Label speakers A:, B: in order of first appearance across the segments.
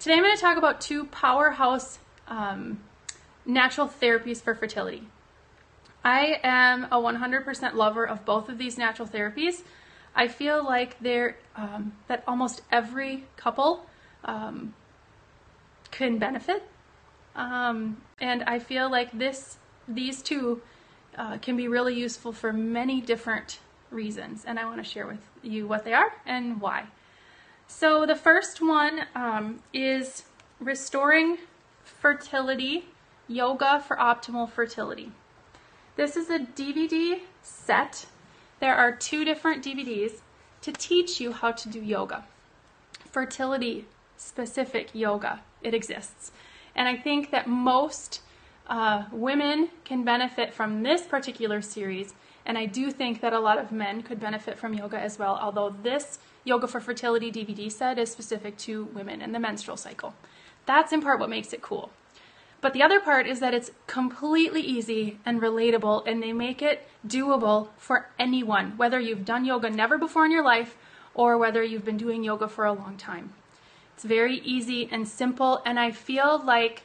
A: Today I'm going to talk about two powerhouse natural therapies for fertility. I am a 100% lover of both of these natural therapies. I feel like that almost every couple can benefit, and I feel like these two can be really useful for many different reasons, and I want to share with you what they are and why. So the first one is Restoring Fertility, Yoga for Optimal Fertility. This is a DVD set. There are 2 different DVDs to teach you how to do yoga. Fertility specific yoga, it exists. And I think that most women can benefit from this particular series, and I do think that a lot of men could benefit from yoga as well, although this Yoga for Fertility DVD set is specific to women and the menstrual cycle. That's in part what makes it cool. But the other part is that it's completely easy and relatable, and they make it doable for anyone, whether you've done yoga never before in your life or whether you've been doing yoga for a long time. It's very easy and simple, and I feel like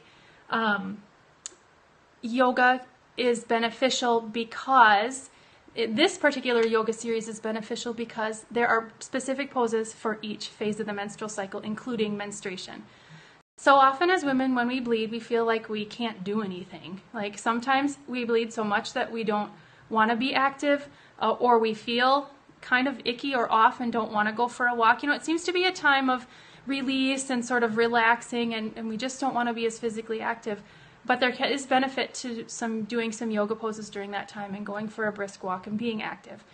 A: yoga is beneficial because this particular yoga series is beneficial because there are specific poses for each phase of the menstrual cycle, including menstruation. So often as women, when we bleed, we feel like we can't do anything. Like sometimes we bleed so much that we don't want to be active, or we feel kind of icky or off and don't want to go for a walk. You know, it seems to be a time of release and sort of relaxing, and we just don't want to be as physically active. But there is benefit to doing some yoga poses during that time and going for a brisk walk and being active.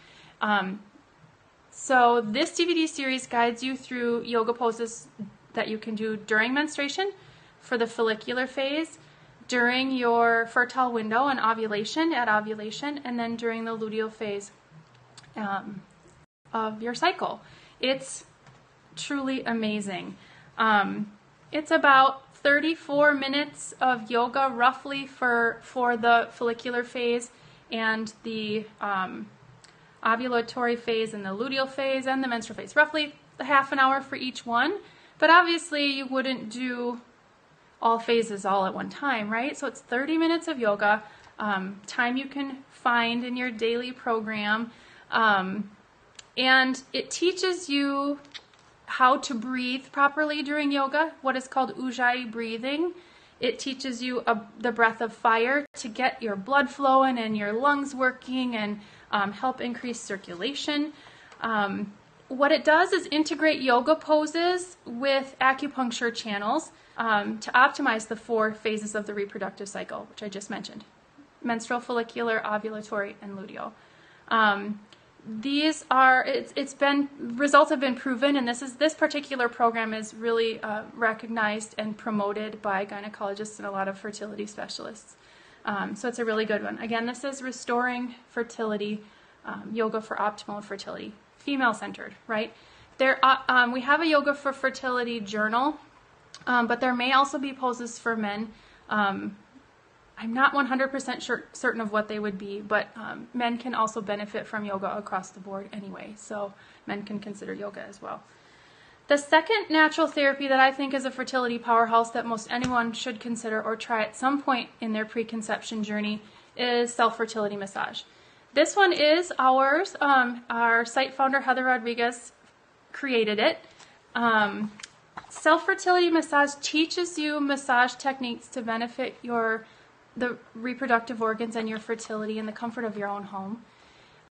A: So this DVD series guides you through yoga poses that you can do during menstruation, for the follicular phase, during your fertile window and ovulation, at ovulation, and then during the luteal phase of your cycle. It's truly amazing. It's about 34 minutes of yoga roughly for the follicular phase and the ovulatory phase and the luteal phase and the menstrual phase. Roughly a half an hour for each one. But obviously you wouldn't do all phases all at one time, right? So it's 30 minutes of yoga, time you can find in your daily program. And it teaches you how to breathe properly during yoga, what is called Ujjayi breathing. It teaches you the breath of fire to get your blood flowing and your lungs working and help increase circulation. What it does is integrate yoga poses with acupuncture channels to optimize the 4 phases of the reproductive cycle, which I just mentioned: menstrual, follicular, ovulatory, and luteal. Results have been proven, and this particular program is really recognized and promoted by gynecologists and a lot of fertility specialists. So it's a really good one. Again, this is Restoring Fertility, Yoga for Optimal Fertility, female-centered, right? We have a Yoga for Fertility journal, but there may also be poses for men. I'm not 100% certain of what they would be, but men can also benefit from yoga across the board anyway, so men can consider yoga as well. The second natural therapy that I think is a fertility powerhouse that most anyone should consider or try at some point in their preconception journey is self-fertility massage. This one is ours. Our site founder, Heather Rodriguez, created it. Self-fertility massage teaches you massage techniques to benefit the reproductive organs and your fertility in the comfort of your own home.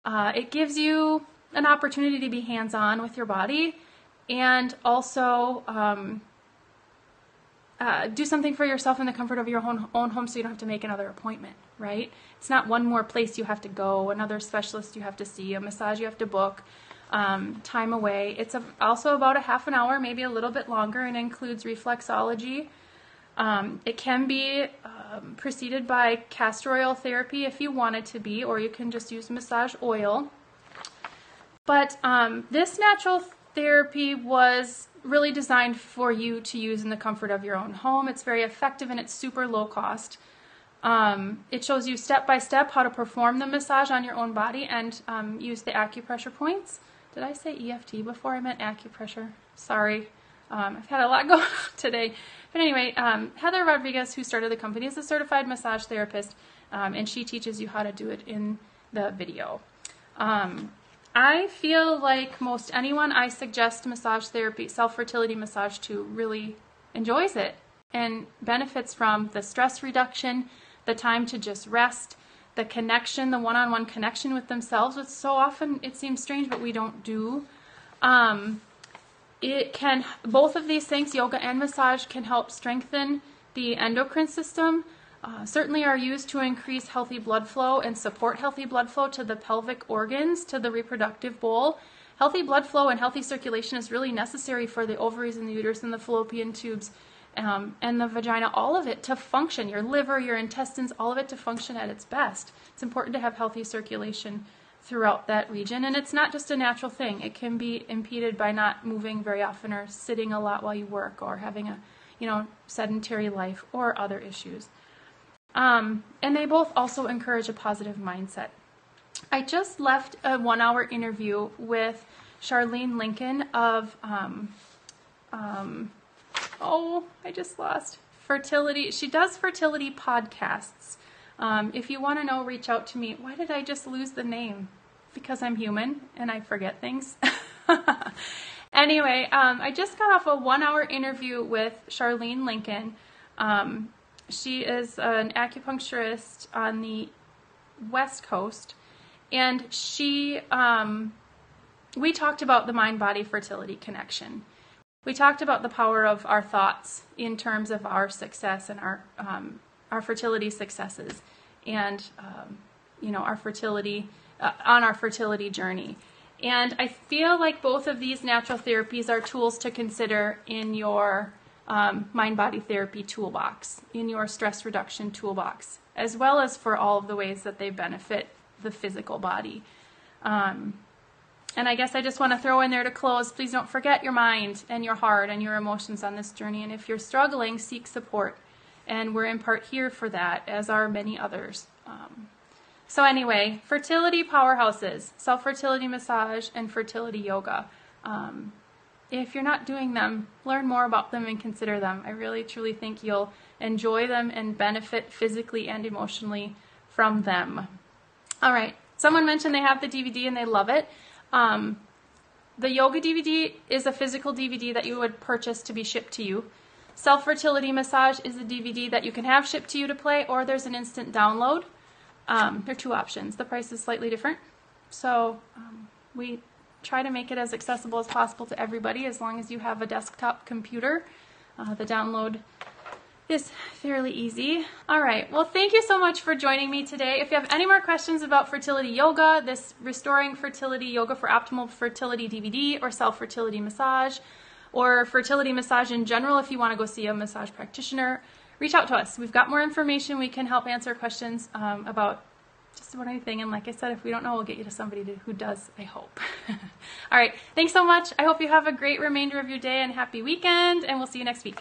A: It gives you an opportunity to be hands-on with your body and also do something for yourself in the comfort of your own home, so you don't have to make another appointment, right? It's not one more place you have to go, another specialist you have to see, a massage you have to book, time away. It's also about a half an hour, maybe a little bit longer, and includes reflexology. It can be preceded by castor oil therapy if you want it to be, or you can just use massage oil. But this natural therapy was really designed for you to use in the comfort of your own home. It's very effective and it's super low cost. It shows you step by step how to perform the massage on your own body and use the acupressure points. Did I say EFT before? I meant acupressure. Sorry. I've had a lot going on today. But anyway, Heather Rodriguez, who started the company, is a certified massage therapist, and she teaches you how to do it in the video. I feel like most anyone I suggest massage therapy, self-fertility massage to, really enjoys it and benefits from the stress reduction, the time to just rest, the connection, the one-on-one connection with themselves, which so often it seems strange, but we don't do. Both of these things, yoga and massage, can help strengthen the endocrine system, certainly are used to increase healthy blood flow and support healthy blood flow to the pelvic organs, to the reproductive bowl. Healthy blood flow and healthy circulation is really necessary for the ovaries and the uterus and the fallopian tubes and the vagina, all of it to function, your liver, your intestines, all of it to function at its best. It's important to have healthy circulation throughout that region, and it's not just a natural thing. It can be impeded by not moving very often or sitting a lot while you work or having a sedentary life or other issues. And they both also encourage a positive mindset. I just left a 1-hour interview with Charlene Lincoln of, I just lost, Fertility. She does fertility podcasts. If you want to know, reach out to me. Why did I just lose the name? Because I'm human and I forget things. Anyway, I just got off a 1-hour interview with Charlene Lincoln. She is an acupuncturist on the West Coast, and we talked about the mind-body fertility connection. We talked about the power of our thoughts in terms of our success and our fertility successes, and our fertility on our fertility journey. And I feel like both of these natural therapies are tools to consider in your mind-body therapy toolbox, in your stress reduction toolbox, as well as for all of the ways that they benefit the physical body. And I guess I just want to throw in there to close, please don't forget your mind and your heart and your emotions on this journey. And if you're struggling, seek support. And we're in part here for that, as are many others. So anyway, fertility powerhouses, self-fertility massage, and fertility yoga. If you're not doing them, learn more about them and consider them. I really, truly think you'll enjoy them and benefit physically and emotionally from them. All right. Someone mentioned they have the DVD and they love it. The yoga DVD is a physical DVD that you would purchase to be shipped to you. Self-fertility massage is a DVD that you can have shipped to you to play, or there's an instant download. There are two options. The price is slightly different. So we try to make it as accessible as possible to everybody, as long as you have a desktop computer. The download is fairly easy. All right. Well, thank you so much for joining me today. If you have any more questions about fertility yoga, this Restoring Fertility Yoga for Optimal Fertility DVD, or self-fertility massage, or fertility massage in general, if you want to go see a massage practitioner, reach out to us. We've got more information. We can help answer questions about just about anything. And like I said, if we don't know, we'll get you to somebody who does, I hope. All right. Thanks so much. I hope you have a great remainder of your day and happy weekend, and we'll see you next week.